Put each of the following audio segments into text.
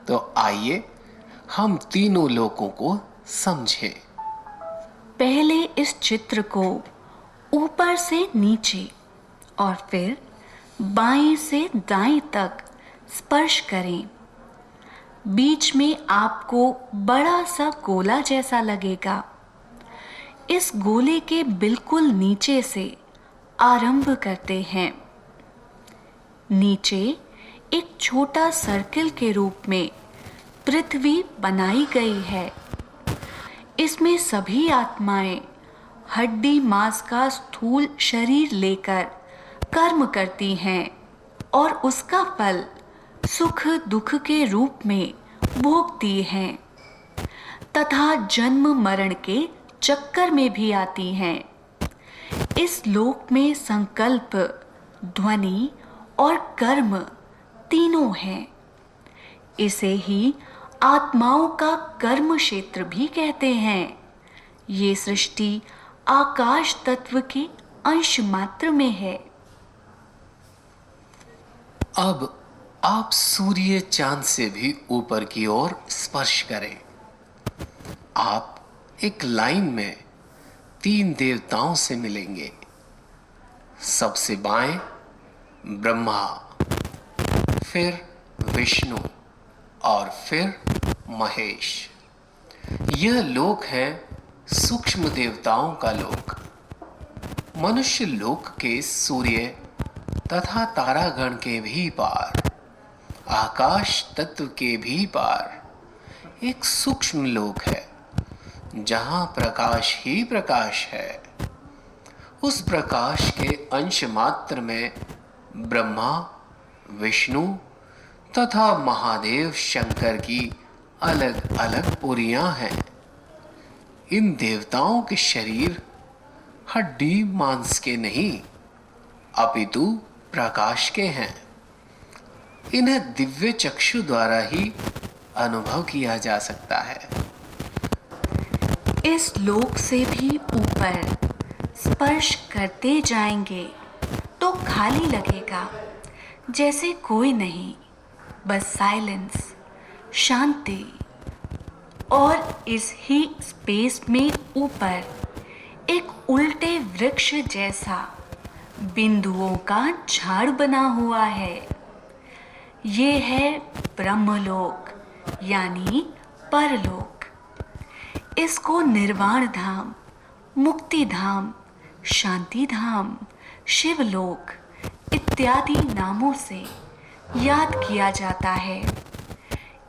तो आइए हम तीनों लोकों को समझें। पहले इस चित्र को ऊपर से नीचे और फिर बाएं से दाएं तक स्पर्श करें। बीच में आपको बड़ा सा गोला जैसा लगेगा। इस गोले के बिल्कुल नीचे से आरंभ करते हैं। नीचे एक छोटा सर्किल के रूप में पृथ्वी बनाई गई है। इसमें सभी आत्माएं हड्डी मांस का स्थूल शरीर लेकर कर्म करती हैं और उसका फल सुख दुख के रूप में भोगती हैं तथा जन्म मरण के चक्कर में भी आती हैं। इस लोक में संकल्प, ध्वनि और कर्म तीनों हैं। इसे ही आत्माओं का कर्म क्षेत्र भी कहते हैं। ये सृष्टि आकाश तत्व के अंश मात्र में है। अब आप सूर्य चांद से भी ऊपर की ओर स्पर्श करें। आप एक लाइन में 3 देवताओं से मिलेंगे। सबसे बाएं ब्रह्मा, फिर विष्णु और फिर महेश। यह लोक है सूक्ष्म देवताओं का लोक। मनुष्य लोक के सूर्य तथा तारागण के भी पार, आकाश तत्व के भी पार एक सूक्ष्म लोक है जहां प्रकाश ही प्रकाश है। उस प्रकाश के अंश मात्र में ब्रह्मा, विष्णु तथा महादेव शंकर की अलग अलग पुरियां हैं। इन देवताओं के शरीर हड्डी मांस के नहीं अपितु प्रकाश के हैं। इन्हें दिव्य चक्षु द्वारा ही अनुभव किया जा सकता है। इस लोक से भी ऊपर स्पर्श करते जाएंगे तो खाली लगेगा, जैसे कोई नहीं, बस साइलेंस, शांति। और इस ही स्पेस में ऊपर एक उल्टे वृक्ष जैसा बिंदुओं का झाड़ बना हुआ है। ये है ब्रह्मलोक यानी परलोक। इसको निर्वाण धाम, मुक्ति धाम, शांति धाम, शिवलोक इत्यादि नामों से याद किया जाता है।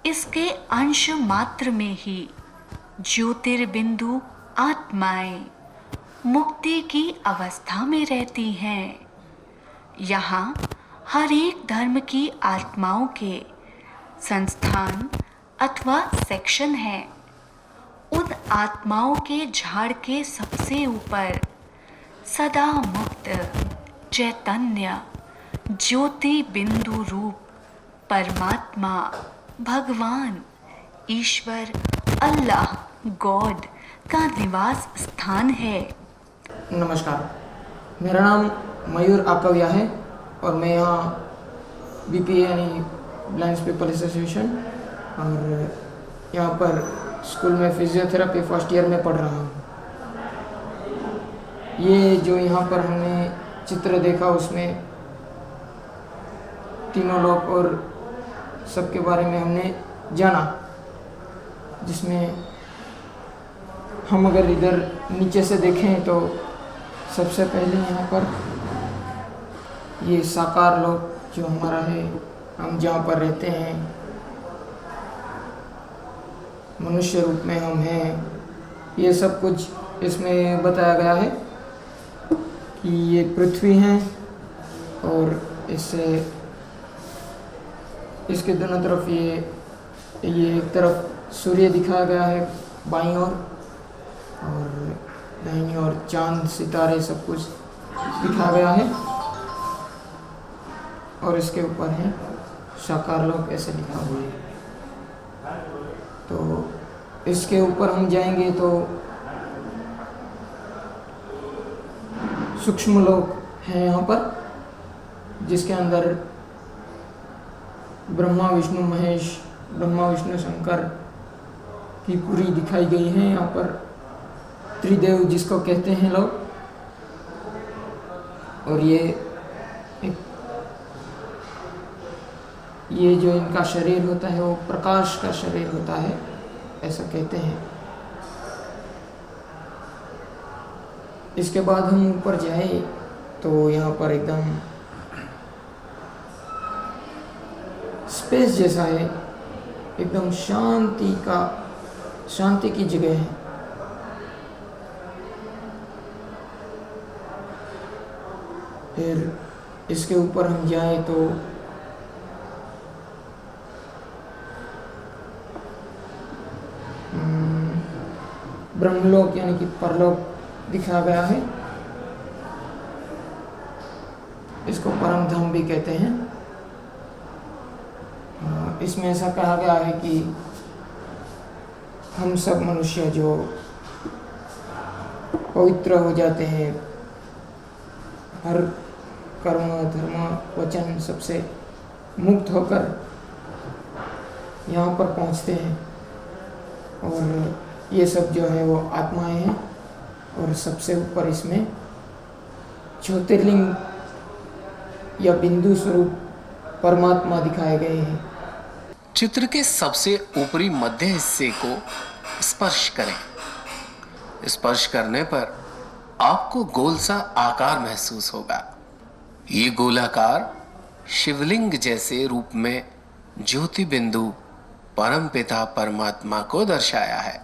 इसके अंश मात्र में ही ज्योतिर्बिंदु आत्माएं मुक्ति की अवस्था में रहती हैं। यहाँ हर एक धर्म की आत्माओं के संस्थान अथवा सेक्शन है। उन आत्माओं के झाड़ के सबसे ऊपर सदा मुक्त चैतन्य ज्योति बिंदु रूप परमात्मा, भगवान, ईश्वर, अल्लाह, गॉड का निवास स्थान है। नमस्कार, मेरा नाम मयूर आकविया है और मैं यहाँ बीपीए यानी ब्लाइंड पीपल एसोसिएशन और यहाँ पर स्कूल में फिजियोथेरेपी फर्स्ट ईयर में पढ़ रहा हूँ। ये जो यहाँ पर हमने चित्र देखा उसमें तीनों लोग और सबके बारे में हमने जाना, जिसमें हम अगर इधर नीचे से देखें तो सबसे पहले यहाँ पर ये साकार लोक जो हमारा है, हम जहाँ पर रहते हैं, मनुष्य रूप में हम हैं, ये सब कुछ इसमें बताया गया है कि ये पृथ्वी है और इसके दोनों तरफ ये एक तरफ सूर्य दिखाया गया है बाईं ओर और दाहिनी ओर चांद सितारे सब कुछ दिखाया गया है और इसके ऊपर है साकार लोक ऐसे लिखा हुआ है। तो इसके ऊपर हम जाएंगे तो सूक्ष्म लोक है यहाँ पर, जिसके अंदर ब्रह्मा, विष्णु, महेश ब्रह्मा विष्णु शंकर की पूरी दिखाई गई है। यहाँ पर त्रिदेव जिसको कहते हैं लोग, और ये जो इनका शरीर होता है वो प्रकाश का शरीर होता है, ऐसा कहते हैं। इसके बाद हम ऊपर जाए तो यहाँ पर एकदम स्पेस जैसा है, एकदम शांति की जगह है। फिर इसके ऊपर हम जाए तो ब्रह्मलोक यानी कि परलोक दिखाया गया है। इसको परम धाम भी कहते हैं। इसमें ऐसा कहा गया है कि हम सब मनुष्य जो पवित्र हो जाते हैं, हर कर्म धर्म वचन सबसे मुक्त होकर यहाँ पर पहुँचते हैं। और ये सब जो है वो आत्माएं हैं, और सबसे ऊपर इसमें ज्योतिर्लिंग या बिंदु स्वरूप परमात्मा दिखाए गए हैं। चित्र के सबसे ऊपरी मध्य हिस्से को स्पर्श करें। स्पर्श करने पर आपको गोल सा आकार महसूस होगा। ये गोलाकार शिवलिंग जैसे रूप में ज्योति बिंदु परमपिता परमात्मा को दर्शाया है।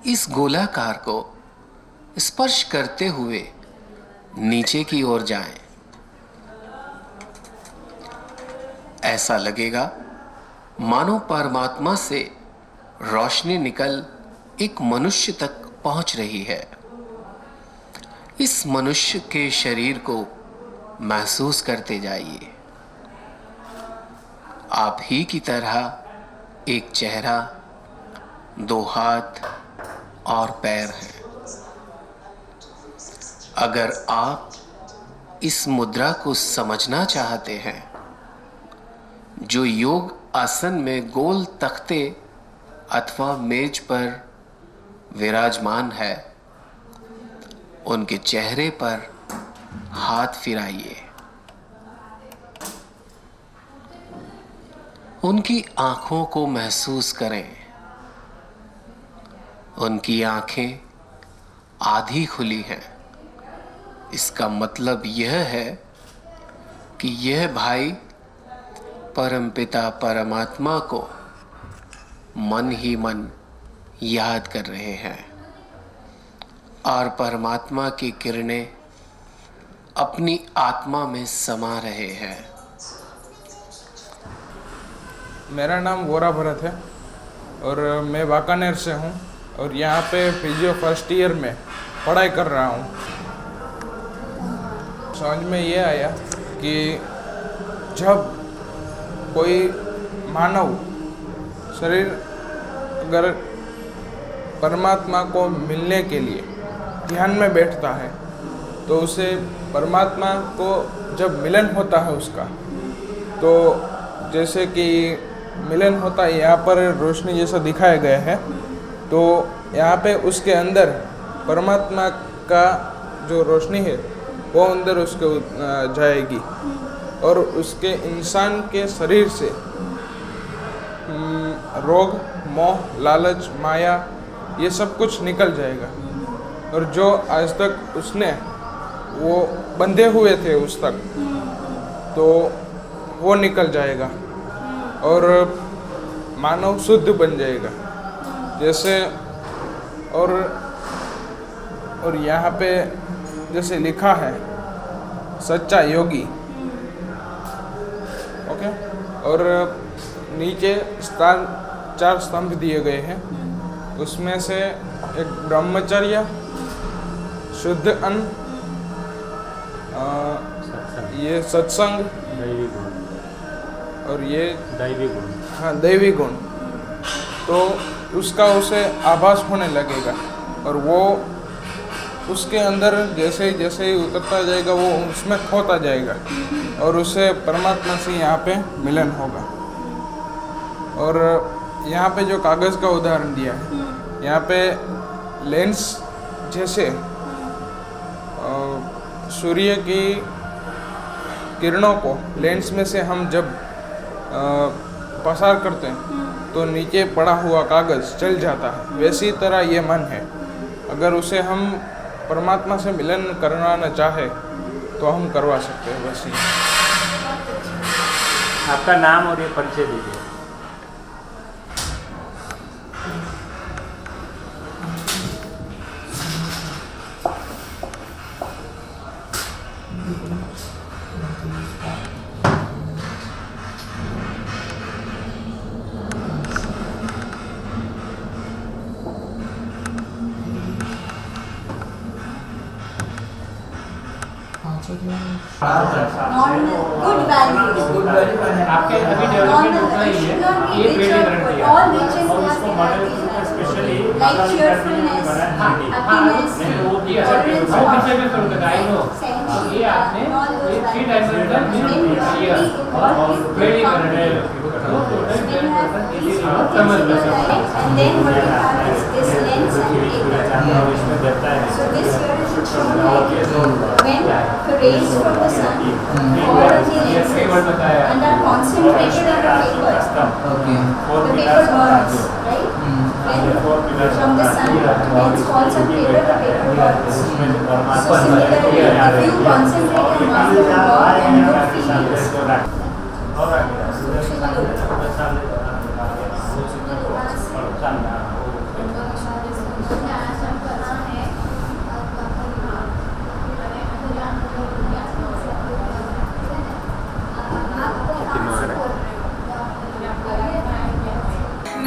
इस गोलाकार को स्पर्श करते हुए नीचे की ओर जाएं। ऐसा लगेगा मानो परमात्मा से रोशनी निकल एक मनुष्य तक पहुंच रही है। इस मनुष्य के शरीर को महसूस करते जाइए। आप ही की तरह एक चेहरा, 2 हाथ और पैर हैं। अगर आप इस मुद्रा को समझना चाहते हैं, जो योग आसन में गोल तख्ते अथवा मेज पर विराजमान है, उनके चेहरे पर हाथ फिराइए। उनकी आंखों को महसूस करें। उनकी आंखें आधी खुली हैं। इसका मतलब यह है कि यह भाई परमपिता परमात्मा को मन ही मन याद कर रहे हैं, और परमात्मा की किरणें अपनी आत्मा में समा रहे हैं। मेरा नाम गोरा भरत है और मैं वाकानेर से हूँ और यहाँ पे फिजियो फर्स्ट ईयर में पढ़ाई कर रहा हूँ। समझ में ये आया कि जब कोई मानव शरीर अगर परमात्मा को मिलने के लिए ध्यान में बैठता है तो उसे परमात्मा को जब मिलन होता है उसका, तो जैसे कि मिलन होता है, यहाँ पर रोशनी जैसा दिखाया गया है, तो यहाँ पे उसके अंदर परमात्मा का जो रोशनी है वो अंदर उसके जाएगी और उसके इंसान के शरीर से रोग, मोह, लालच, माया ये सब कुछ निकल जाएगा। और जो आज तक उसने वो बंधे हुए थे उस तक, तो वो निकल जाएगा और मानव शुद्ध बन जाएगा। जैसे और यहाँ पे जैसे लिखा है सच्चा योगी, ओके, और नीचे 4 स्तंभ दिए गए हैं। उसमें से एक ब्रह्मचर्य, शुद्ध अन्न, ये सत्संग और ये दैवी गुण, हाँ दैवी गुण, तो उसका उसे आभास होने लगेगा और वो उसके अंदर जैसे जैसे ही उतरता जाएगा वो उसमें खोता जाएगा और उसे परमात्मा से यहाँ पे मिलन होगा। और यहाँ पे जो कागज़ का उदाहरण दिया है, यहाँ पे लेंस जैसे सूर्य की किरणों को लेंस में से हम जब पसार करते हैं तो नीचे पड़ा हुआ कागज़ जल जाता है, वैसी तरह ये मन है। अगर उसे हम परमात्मा से मिलन करवाना चाहे तो हम करवा सकते हैं। बस ये। आपका नाम और ये परिचय दीजिए। good values. आपके अभी डेवलपमेंट उतना ही है, ये पेड़ गारंटी है All rich in और उसको model specially like cheerfulness, happiness, वो दिया tolerance, वो पीछे में फिर होता है। नो sensuality, ये आपने and all those ये 3 values. डायमेंशनल When ये involved और with पेड़ the guarantee when you have these two things in your life, and then what you have is this lens and paper. So this year it should show like when rays from the sun fall on the lenses and are concentrated on the paper. The paper burns, right? When from the sun lens falls on paper, the paper burns. So similarly, if you concentrate on one word and good feelings,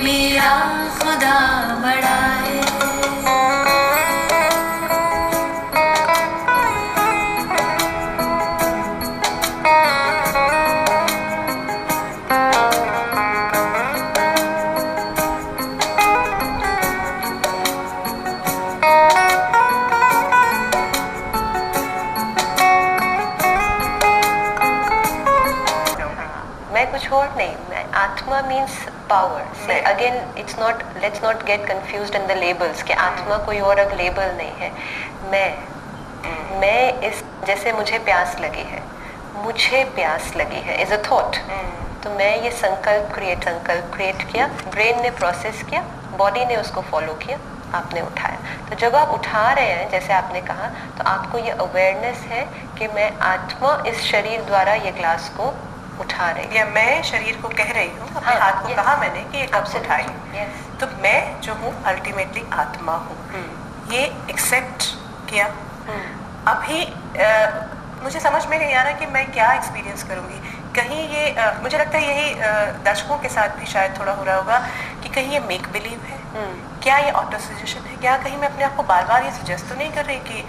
मेरा खुदा बड़ा है। मैं कुछ और नहीं, मैं आत्मा मीन्स पावर से again it's not, let's not gate confused in the labels कि आत्मा कोई और एक लेबल नहीं है। मैं इस जैसे मुझे प्यास लगी है, मुझे प्यास लगी है इज अ थॉट, तो मैं ये संकल्प क्रिएट किया, ब्रेन ने प्रोसेस किया, बॉडी ने उसको फॉलो किया, आपने उठाया। तो जब आप उठा रहे हैं जैसे आपने कहा, तो आपको ये अवेयरनेस है कि मैं आत्मा इस शरीर द्वारा ये ग्लास को उठा रही, या मैं शरीर को कह रही हूँ, अपने हाथ को कहा मैंने कि ये कप उठाई, तो मैं जो हूँ अल्टीमेटली आत्मा हूँ, ये एक्सेप्ट किया। अभी मुझे समझ में नहीं आ रहा कि मैं क्या एक्सपीरियंस करूँगी। कहीं ये मुझे लगता है यही दर्शकों के साथ भी शायद थोड़ा हो रहा होगा कि कहीं ये मेक बिलीव है, क्या ये ऑटो सजेशन है, क्या कहीं मैं अपने आप को बार बार ये सजेस्ट तो नहीं कर रही कि